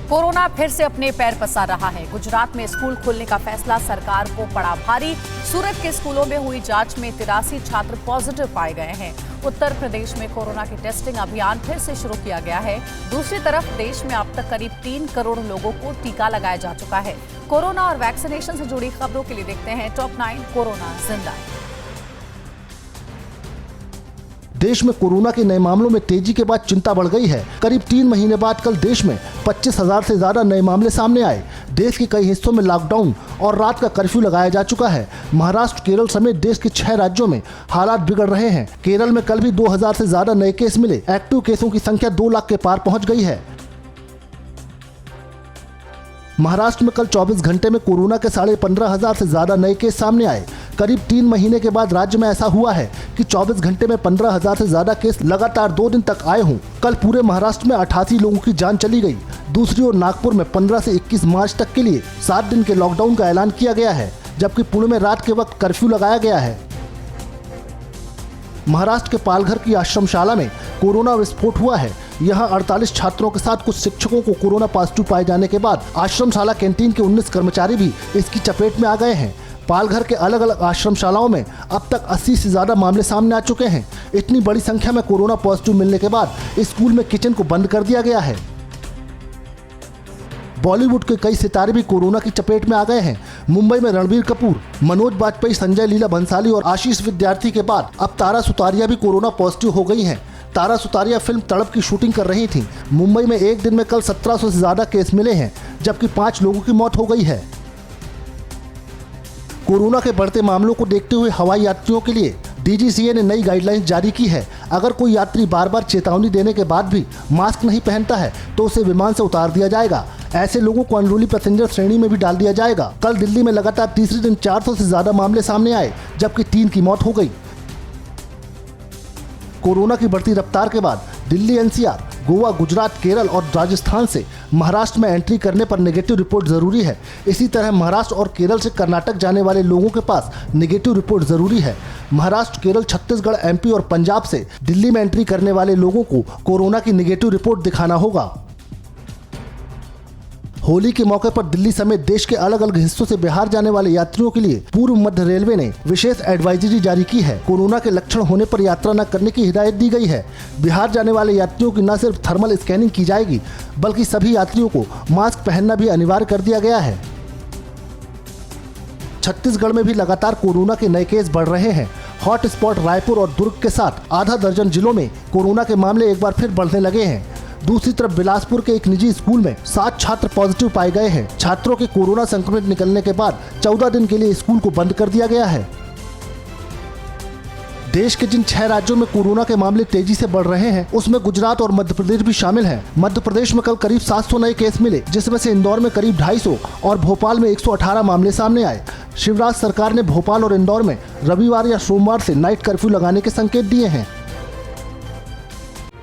Corona फिर से अपने पैर पसार रहा है। गुजरात में स्कूल खोलने का फैसला सरकार को पड़ा भारी। सूरत के स्कूलों में हुई जांच में 83 छात्र पॉजिटिव पाए गए हैं। उत्तर प्रदेश में कोरोना की टेस्टिंग अभियान फिर से शुरू किया गया है। दूसरी तरफ देश में अब तक करीब 3 करोड़ लोगों को टीका लगाया जा चुका है। कोरोना और वैक्सीनेशन से जुड़ी खबरों के लिए देखते हैं टॉप 9 कोरोना जिंदा। देश में कोरोना के नए मामलों में तेजी के बाद चिंता बढ़ गई है। करीब 3 महीने बाद कल देश में 25,000 से ज्यादा नए मामले सामने आए। देश के कई हिस्सों में लॉकडाउन और रात का कर्फ्यू लगाया जा चुका है। महाराष्ट्र, केरल समेत देश के 6 राज्यों में हालात बिगड़ रहे हैं। केरल में कल भी 2,000 से ज्यादा नए केस मिले। एक्टिव केसों की संख्या 2 लाख के पार पहुंच गई है। महाराष्ट्र में कल 24 घंटे में कोरोना के 15,500 से ज्यादा नए केस सामने आए। करीब 3 महीने के बाद राज्य में ऐसा हुआ है कि 24 घंटे में 15,000 से ज्यादा केस लगातार 2 दिन तक आए हों। कल पूरे महाराष्ट्र में 88 लोगों की जान चली गई। दूसरी ओर नागपुर में 15 से 21 मार्च तक के लिए 7 दिन के लॉकडाउन का ऐलान किया गया है, जबकि पुणे में रात के वक्त कर्फ्यू लगाया गया है। महाराष्ट्र के पालघर की आश्रमशाला में कोरोना विस्फोट हुआ है। यहां 48 छात्रों के साथ कुछ शिक्षकों को कोरोना पॉजिटिव पाए जाने के बाद आश्रमशाला कैंटीन के 19 कर्मचारी भी इसकी चपेट में आ गए हैं। पालघर के अलग अलग आश्रमशालाओं में अब तक 80 से ज्यादा मामले सामने आ चुके हैं। इतनी बड़ी संख्या में कोरोना पॉजिटिव मिलने के बाद स्कूल में किचन को बंद कर दिया गया है। बॉलीवुड के कई सितारे भी कोरोना की चपेट में आ गए हैं। मुंबई में रणबीर कपूर, मनोज बाजपेयी, संजय लीला भंसाली और आशीष विद्यार्थी के बाद अब तारा सुतारिया भी कोरोना पॉजिटिव हो गई हैं। तारा सुतारिया फिल्म तड़प की शूटिंग कर रही थी। मुंबई में एक दिन में कल 1700 से ज्यादा केस मिले हैं, जबकि 5 लोगों की मौत हो गई है। कोरोना के बढ़ते मामलों को देखते हुए हवाई यात्रियों के लिए DGCA ने नई गाइडलाइंस जारी की है। अगर कोई यात्री बार बार चेतावनी देने के बाद भी मास्क नहीं पहनता है तो उसे विमान से उतार दिया जाएगा। ऐसे लोगों को अनरूली पैसेंजर श्रेणी में भी डाल दिया जाएगा। कल दिल्ली में लगातार तीसरे दिन 400 से ज्यादा मामले सामने आए, जबकि 3 की मौत हो गई। कोरोना की बढ़ती रफ्तार के बाद दिल्ली, NCR, गोवा, गुजरात, केरल और राजस्थान से महाराष्ट्र में एंट्री करने पर नेगेटिव रिपोर्ट जरूरी है। इसी तरह महाराष्ट्र और केरल से कर्नाटक जाने वाले लोगों के पास नेगेटिव रिपोर्ट जरूरी है। महाराष्ट्र, केरल, छत्तीसगढ़, MP और पंजाब से दिल्ली में एंट्री करने वाले लोगों को कोरोना की नेगेटिव रिपोर्ट दिखाना होगा। होली के मौके पर दिल्ली समेत देश के अलग अलग हिस्सों से बिहार जाने वाले यात्रियों के लिए पूर्व मध्य रेलवे ने विशेष एडवाइजरी जारी की है। कोरोना के लक्षण होने पर यात्रा न करने की हिदायत दी गई है। बिहार जाने वाले यात्रियों की न सिर्फ थर्मल स्कैनिंग की जाएगी, बल्कि सभी यात्रियों को मास्क पहनना भी अनिवार्य कर दिया गया है। छत्तीसगढ़ में भी लगातार कोरोना के नए केस बढ़ रहे हैं। हॉट स्पॉट रायपुर और दुर्ग के साथ आधा दर्जन जिलों में कोरोना के मामले एक बार फिर बढ़ने लगे हैं। दूसरी तरफ बिलासपुर के एक निजी स्कूल में 7 छात्र पॉजिटिव पाए गए हैं। छात्रों के कोरोना संक्रमित निकलने के बाद 14 दिन के लिए स्कूल को बंद कर दिया गया है। देश के जिन 6 राज्यों में कोरोना के मामले तेजी से बढ़ रहे हैं, उसमें गुजरात और मध्य प्रदेश भी शामिल हैं। मध्य प्रदेश में कल करीब 700 नए केस मिले, जिसमें से इंदौर में करीब 250 और भोपाल में 118 मामले सामने आए। शिवराज सरकार ने भोपाल और इंदौर में रविवार या सोमवार से नाइट कर्फ्यू लगाने के संकेत दिए हैं।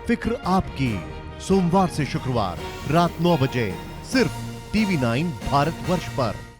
फिक्र आपकी, सोमवार से शुक्रवार रात 9 बजे सिर्फ TV9 भारतवर्ष पर।